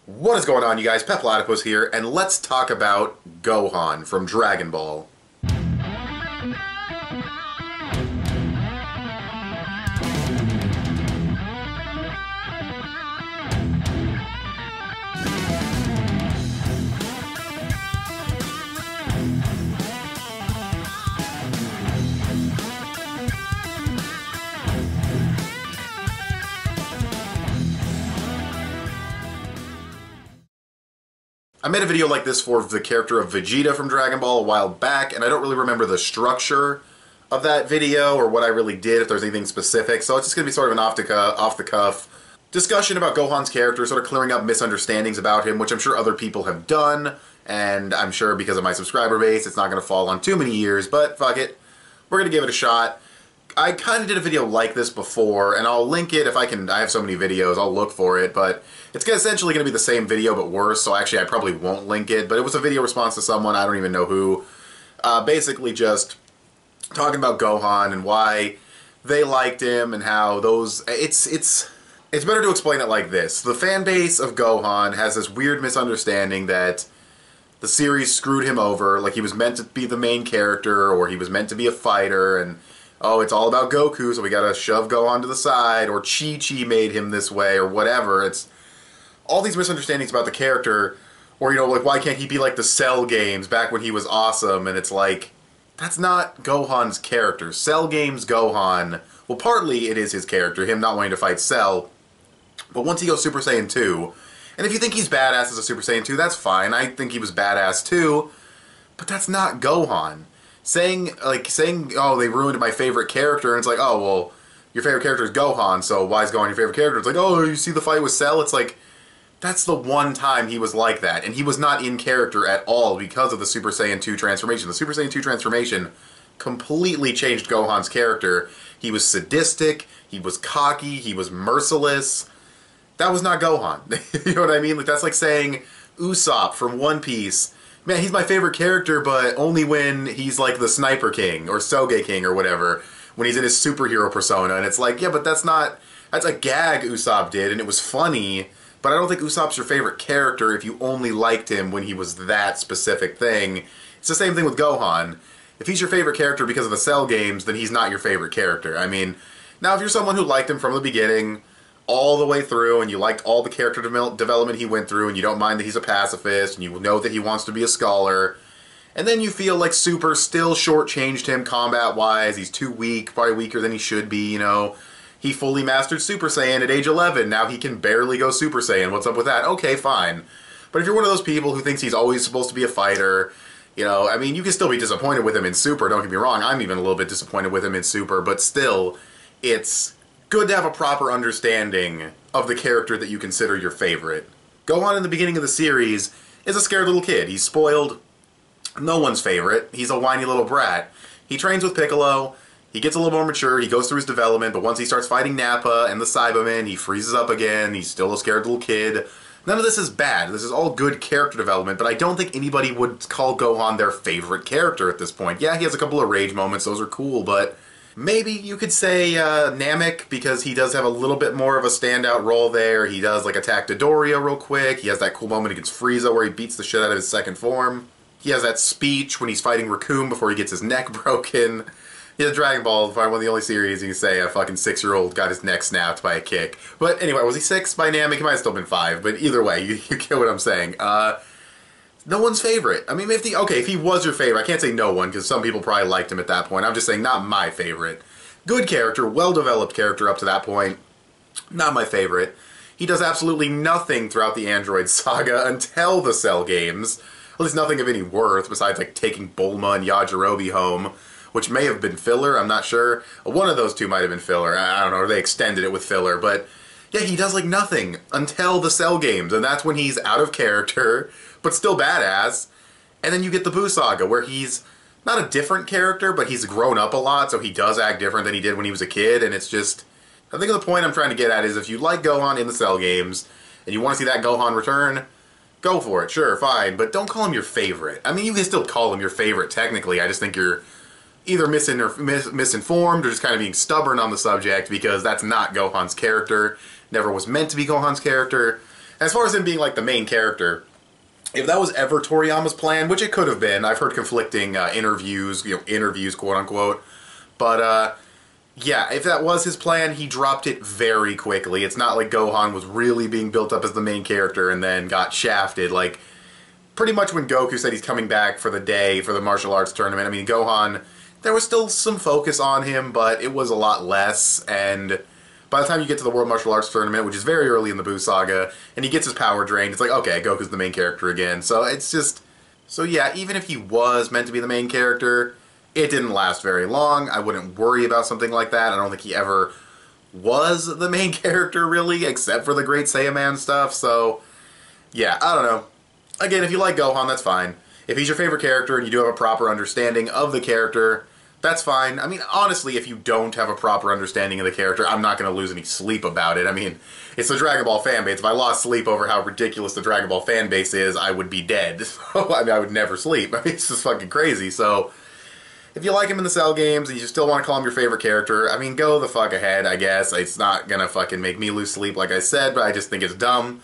What is going on, you guys? Petplatypus here, and let's talk about Gohan from Dragon Ball. I made a video like this for the character of Vegeta from Dragon Ball a while back, and I don't really remember the structure of that video or what I really did, if there's anything specific, so it's just going to be sort of an off-the-cuff discussion about Gohan's character, sort of clearing up misunderstandings about him, which I'm sure other people have done, and I'm sure because of my subscriber base it's not going to fall on too many ears, but fuck it, we're going to give it a shot. I kind of did a video like this before, and I'll link it if I can. I have so many videos, I'll look for it, but it's essentially going to be the same video but worse, so actually I probably won't link it, but it was a video response to someone, I don't even know who, basically just talking about Gohan and why they liked him and how those... It's better to explain it like this. The fan base of Gohan has this weird misunderstanding that the series screwed him over, like he was meant to be the main character, or he was meant to be a fighter, and oh, it's all about Goku, so we gotta shove Gohan to the side, or Chi-Chi made him this way, or whatever. It's all these misunderstandings about the character, or, you know, like, why can't he be like the Cell games back when he was awesome, and it's like, that's not Gohan's character. Cell games Gohan, well, partly it is his character, him not wanting to fight Cell, but once he goes Super Saiyan 2, and if you think he's badass as a Super Saiyan 2, that's fine, I think he was badass too, but that's not Gohan. Saying, oh, they ruined my favorite character, and it's like, oh, well, your favorite character is Gohan, so why is Gohan your favorite character? It's like, oh, you see the fight with Cell? It's like, that's the one time he was like that, and he was not in character at all because of the Super Saiyan 2 transformation. The Super Saiyan 2 transformation completely changed Gohan's character. He was sadistic, he was cocky, he was merciless. That was not Gohan. You know what I mean? Like, that's like saying Usopp from One Piece, man, he's my favorite character, but only when he's like the Sniper King or Soge King or whatever, when he's in his superhero persona, and it's like, yeah, but that's a gag Usopp did, and it was funny, but I don't think Usopp's your favorite character if you only liked him when he was that specific thing. It's the same thing with Gohan. If he's your favorite character because of the Cell games, then he's not your favorite character. I mean, now if you're someone who liked him from the beginning, all the way through, and you liked all the character development he went through, and you don't mind that he's a pacifist, and you know that he wants to be a scholar, and then you feel like Super still shortchanged him combat-wise, he's too weak, probably weaker than he should be, you know, he fully mastered Super Saiyan at age 11, now he can barely go Super Saiyan, what's up with that? Okay, fine. But if you're one of those people who thinks he's always supposed to be a fighter, you know, I mean, you can still be disappointed with him in Super, don't get me wrong, I'm even a little bit disappointed with him in Super, but still, it's good to have a proper understanding of the character that you consider your favorite. Gohan in the beginning of the series is a scared little kid. He's spoiled, no one's favorite. He's a whiny little brat. He trains with Piccolo, he gets a little more mature, he goes through his development, but once he starts fighting Nappa and the Cybermen, he freezes up again, he's still a scared little kid. None of this is bad. This is all good character development, but I don't think anybody would call Gohan their favorite character at this point. Yeah, he has a couple of rage moments, those are cool, but maybe you could say Namek, because he does have a little bit more of a standout role there. He does, like, attack Dodoria real quick. He has that cool moment against Frieza where he beats the shit out of his second form. He has that speech when he's fighting Raccoon before he gets his neck broken. He has Dragon Ball, probably one of the only series you can say a fucking 6-year-old got his neck snapped by a kick. But anyway, was he 6 by Namek? He might have still been 5, but either way, you get what I'm saying. No one's favorite. I mean, if he was your favorite, I can't say no one, because some people probably liked him at that point. I'm just saying not my favorite. Good character, well-developed character up to that point. Not my favorite. He does absolutely nothing throughout the Android saga until the Cell games. At least nothing of any worth, besides like taking Bulma and Yajirobe home, which may have been filler, I'm not sure. One of those two might have been filler, I don't know, or they extended it with filler, but yeah, he does like nothing until the Cell games, and that's when he's out of character, but still badass. And then you get the Buu Saga, where he's not a different character, but he's grown up a lot, so he does act different than he did when he was a kid, and it's just... I think the point I'm trying to get at is if you like Gohan in the Cell games, and you want to see that Gohan return, go for it, sure, fine, but don't call him your favorite. I mean, you can still call him your favorite, technically, I just think you're either misinformed or just kind of being stubborn on the subject, because that's not Gohan's character, never was meant to be Gohan's character. As far as him being like the main character, if that was ever Toriyama's plan, which it could have been, I've heard conflicting interviews, interviews, quote unquote, but yeah, if that was his plan, he dropped it very quickly. It's not like Gohan was really being built up as the main character and then got shafted. Like, pretty much when Goku said he's coming back for the day for the martial arts tournament, I mean, Gohan, there was still some focus on him, but it was a lot less, and by the time you get to the World Martial Arts Tournament, which is very early in the Buu saga, and he gets his power drained, it's like, okay, Goku's the main character again. So it's just... So yeah, even if he was meant to be the main character, it didn't last very long. I wouldn't worry about something like that. I don't think he ever was the main character, really, except for the Great Saiyaman stuff. So, yeah, I don't know. Again, if you like Gohan, that's fine. If he's your favorite character and you do have a proper understanding of the character, that's fine. I mean, honestly, if you don't have a proper understanding of the character, I'm not going to lose any sleep about it. I mean, it's the Dragon Ball fan base. If I lost sleep over how ridiculous the Dragon Ball fan base is, I would be dead. So, I mean, I would never sleep. I mean, it's just fucking crazy. So, if you like him in the Cell games and you still want to call him your favorite character, I mean, go the fuck ahead, I guess. It's not going to fucking make me lose sleep, like I said, but I just think it's dumb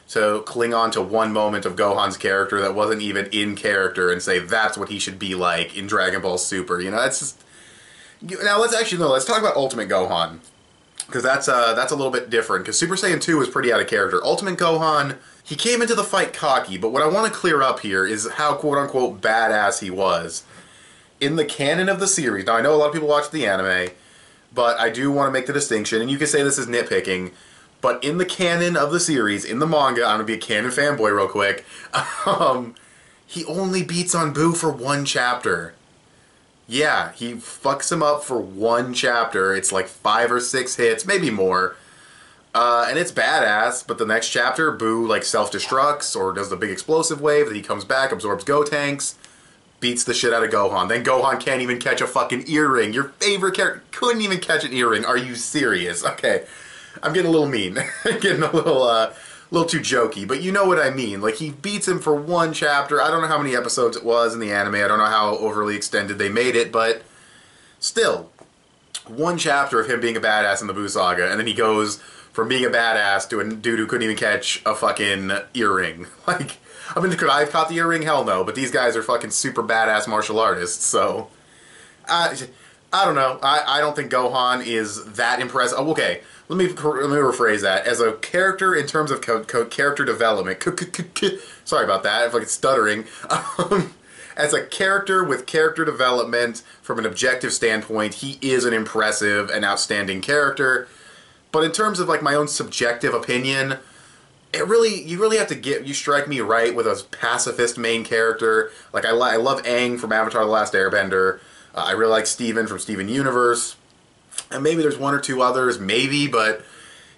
to cling on to one moment of Gohan's character that wasn't even in character and say that's what he should be like in Dragon Ball Super. You know, that's just... Now, let's talk about Ultimate Gohan. Because that's a little bit different. Because Super Saiyan 2 is pretty out of character. Ultimate Gohan, he came into the fight cocky, but what I want to clear up here is how quote-unquote badass he was. In the canon of the series, now I know a lot of people watch the anime, but I do want to make the distinction, and you can say this is nitpicking, but in the canon of the series, in the manga, I'm going to be a canon fanboy real quick, he only beats on Buu for one chapter. Yeah, he fucks him up for one chapter. It's like 5 or 6 hits, maybe more. And it's badass, but the next chapter, Buu like self-destructs or does the big explosive wave, then he comes back, absorbs Gotenks, beats the shit out of Gohan. Then Gohan can't even catch a fucking earring. Your favorite character couldn't even catch an earring. Are you serious? Okay. I'm getting a little mean. I'm getting a little too jokey, but you know what I mean. Like, he beats him for one chapter. I don't know how many episodes it was in the anime. I don't know how overly extended they made it, but still, one chapter of him being a badass in the Buu saga, and then he goes from being a badass to a dude who couldn't even catch a fucking earring. Like, I mean, could I have caught the earring? Hell no, but these guys are fucking super badass martial artists, so... I don't know. I don't think Gohan is that impressive. Oh, okay, let me rephrase that. As a character, in terms of character development, sorry about that, if I'm stuttering. As a character with character development, from an objective standpoint, he is an impressive and outstanding character. But in terms of like my own subjective opinion, you really have to you strike me right with a pacifist main character. Like I love Aang from Avatar: The Last Airbender. I really like Steven from Steven Universe. And maybe there's one or two others, maybe, but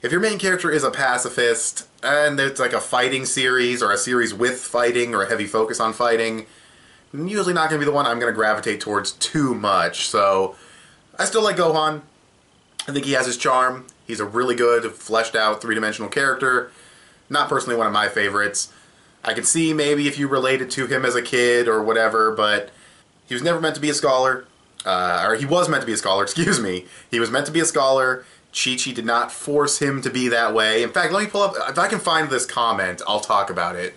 if your main character is a pacifist, and it's like a fighting series, or a series with fighting, or a heavy focus on fighting, I'm usually not going to be the one I'm going to gravitate towards too much. So, I still like Gohan. I think he has his charm. He's a really good, fleshed out, three-dimensional character. Not personally one of my favorites. I could see maybe if you related to him as a kid or whatever, but he was never meant to be a scholar. Or he was meant to be a scholar, excuse me. He was meant to be a scholar. Chi-Chi did not force him to be that way. In fact, let me pull up, if I can find this comment, I'll talk about it.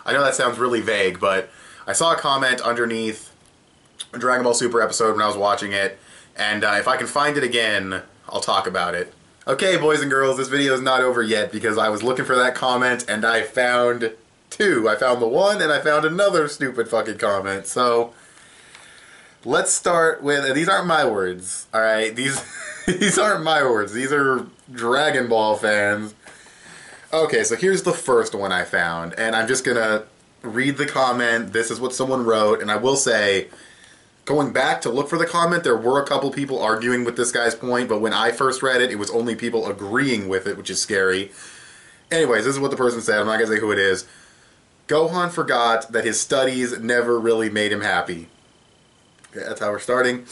I know that sounds really vague, but I saw a comment underneath a Dragon Ball Super episode when I was watching it, and if I can find it again, I'll talk about it. Okay, boys and girls, this video is not over yet because I was looking for that comment and I found two. I found the one and I found another stupid fucking comment, so... Let's start with, and these aren't my words, alright? These aren't my words. These are Dragon Ball fans. Okay, so here's the first one I found, and I'm just gonna read the comment. This is what someone wrote, and I will say, going back to look for the comment, there were a couple people arguing with this guy's point, but when I first read it, it was only people agreeing with it, which is scary. Anyways, this is what the person said. I'm not gonna say who it is. Gohan forgot that his studies never really made him happy. Okay, that's how we're starting.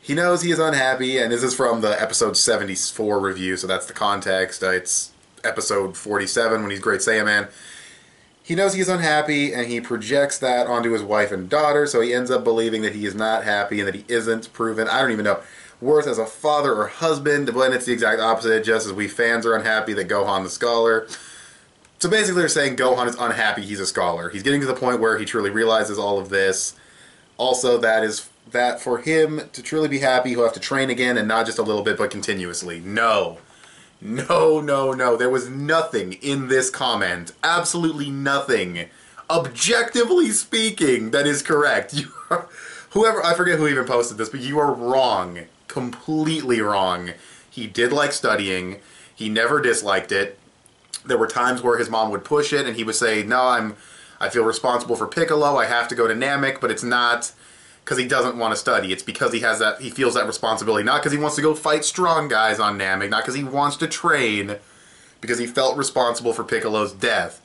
He knows he is unhappy, and this is from the episode 74 review, so that's the context. It's episode 47 when he's Great Saiyaman. He knows he is unhappy, and he projects that onto his wife and daughter, so he ends up believing that he is not happy and that he isn't proven, I don't even know, worth as a father or husband, but it's the exact opposite, just as we fans are unhappy that Gohan the scholar. So basically they're saying Gohan is unhappy he's a scholar. He's getting to the point where he truly realizes all of this. Also, that for him to truly be happy, he'll have to train again, and not just a little bit, but continuously. No. No, no, no. There was nothing in this comment, absolutely nothing, objectively speaking, that is correct. Whoever, I forget who even posted this, but you are wrong. Completely wrong. He did like studying. He never disliked it. There were times where his mom would push it, and he would say, no, I feel responsible for Piccolo, I have to go to Namek, but it's not because he doesn't want to study. It's because he feels that responsibility. Not because he wants to go fight strong guys on Namek, not because he wants to train, because he felt responsible for Piccolo's death.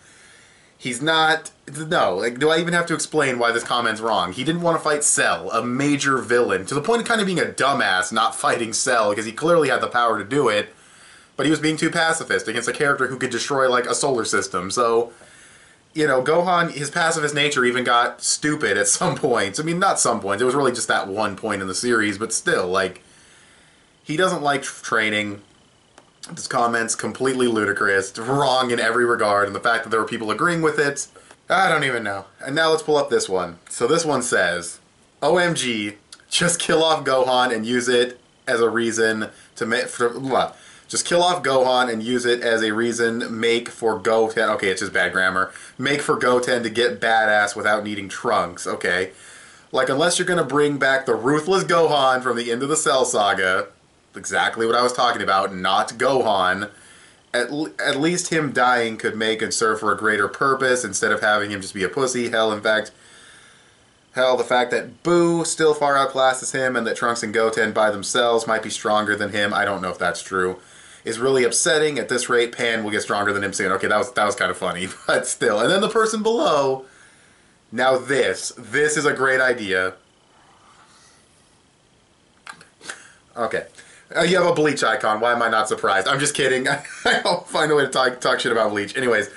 He's not... No, like, do I even have to explain why this comment's wrong? He didn't want to fight Cell, a major villain, to the point of kind of being a dumbass not fighting Cell, because he clearly had the power to do it, but he was being too pacifist against a character who could destroy, like, a solar system. So, you know, Gohan, his pacifist nature even got stupid at some points. I mean, not some points. It was really just that one point in the series, but still, like, he doesn't like training. This comment's completely ludicrous, wrong in every regard, and the fact that there were people agreeing with it, I don't even know. And now let's pull up this one. So this one says, OMG, just kill off Gohan and use it as a reason to make... Just kill off Gohan and use it as a reason make for Goten... Okay, it's just bad grammar. Make for Goten to get badass without needing Trunks. Okay. Like, unless you're going to bring back the ruthless Gohan from the end of the Cell Saga, exactly what I was talking about, not Gohan, at least him dying could make and serve for a greater purpose instead of having him just be a pussy. Hell, the fact that Boo still far outclasses him and that Trunks and Goten by themselves might be stronger than him, I don't know if that's true, is really upsetting. At this rate, Pan will get stronger than him soon. Okay, that was kind of funny, but still. And then the person below, now this is a great idea. Okay. You have a Bleach icon. Why am I not surprised? I'm just kidding. I'll find a way to talk shit about Bleach. Anyways,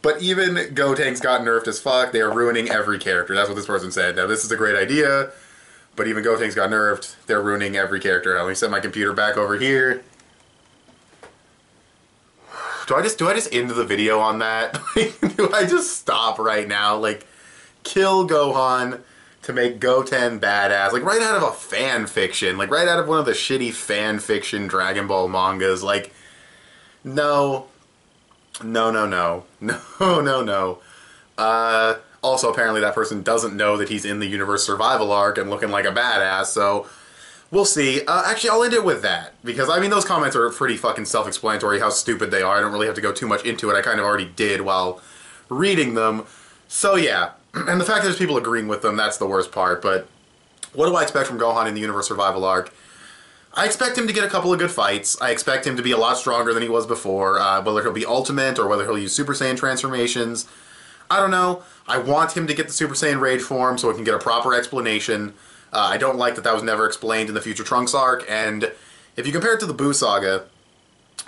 but even Gotenks got nerfed as fuck. They are ruining every character. That's what this person said. Now, this is a great idea, but even Gotenks got nerfed. They're ruining every character. Let me set my computer back over here. Do I just end the video on that? Do I just stop right now? Like, kill Gohan to make Goten badass. Like, right out of a fan fiction. Like, right out of one of the shitty fan fiction Dragon Ball mangas. Like, no. No, no, no. No, no, no. Also, apparently that person doesn't know that he's in the Universe Survival Arc and looking like a badass, so... We'll see. Actually, I'll end it with that, because, I mean, those comments are pretty fucking self-explanatory how stupid they are. I don't really have to go too much into it. I kind of already did while reading them. So, yeah. And the fact that there's people agreeing with them, that's the worst part. But what do I expect from Gohan in the Universe Survival Arc? I expect him to get a couple of good fights. I expect him to be a lot stronger than he was before, whether he'll be Ultimate or whether he'll use Super Saiyan transformations. I don't know. I want him to get the Super Saiyan Rage form so we can get a proper explanation. I don't like that was never explained in the Future Trunks arc, and if you compare it to the Buu Saga,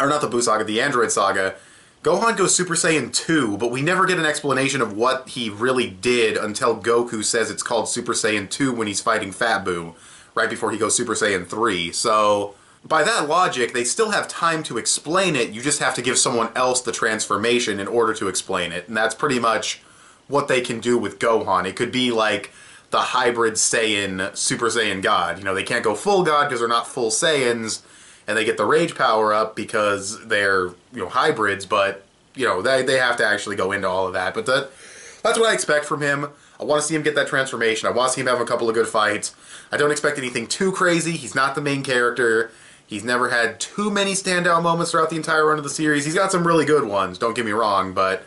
or not the Buu Saga, the Android Saga, Gohan goes Super Saiyan 2, but we never get an explanation of what he really did until Goku says it's called Super Saiyan 2 when he's fighting Fat Buu, right before he goes Super Saiyan 3. So, by that logic, they still have time to explain it, you just have to give someone else the transformation in order to explain it, and that's pretty much what they can do with Gohan. It could be like the hybrid Saiyan, Super Saiyan God. You know, they can't go full God because they're not full Saiyans, and they get the Rage power up because they're, you know, hybrids, but, you know, they have to actually go into all of that. But that's what I expect from him. I want to see him get that transformation. I want to see him have a couple of good fights. I don't expect anything too crazy. He's not the main character. He's never had too many standout moments throughout the entire run of the series. He's got some really good ones, don't get me wrong, but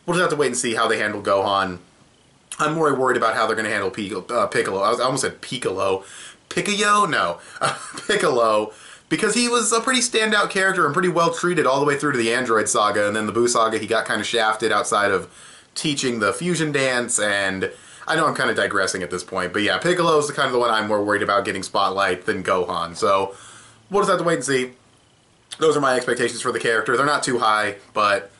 we'll just have to wait and see how they handle Gohan. I'm more worried about how they're going to handle Piccolo. I almost said Piccolo. Piccolo? No. Piccolo. Because he was a pretty standout character and pretty well treated all the way through to the Android Saga. And then the Buu Saga, he got kind of shafted outside of teaching the fusion dance. And I know I'm kind of digressing at this point. But yeah, Piccolo's the kind of the one I'm more worried about getting spotlight than Gohan. So we'll just have to wait and see. Those are my expectations for the character. They're not too high, but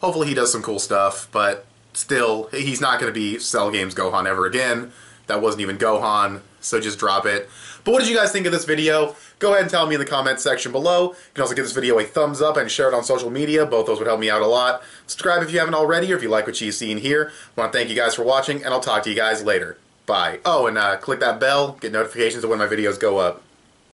hopefully he does some cool stuff. But still, he's not going to be Cell Games Gohan ever again. That wasn't even Gohan, so just drop it. But what did you guys think of this video? Go ahead and tell me in the comments section below. You can also give this video a thumbs up and share it on social media. Both those would help me out a lot. Subscribe if you haven't already, or if you like what you've seen here. I want to thank you guys for watching, and I'll talk to you guys later. Bye. Oh, and click that bell, get notifications of when my videos go up.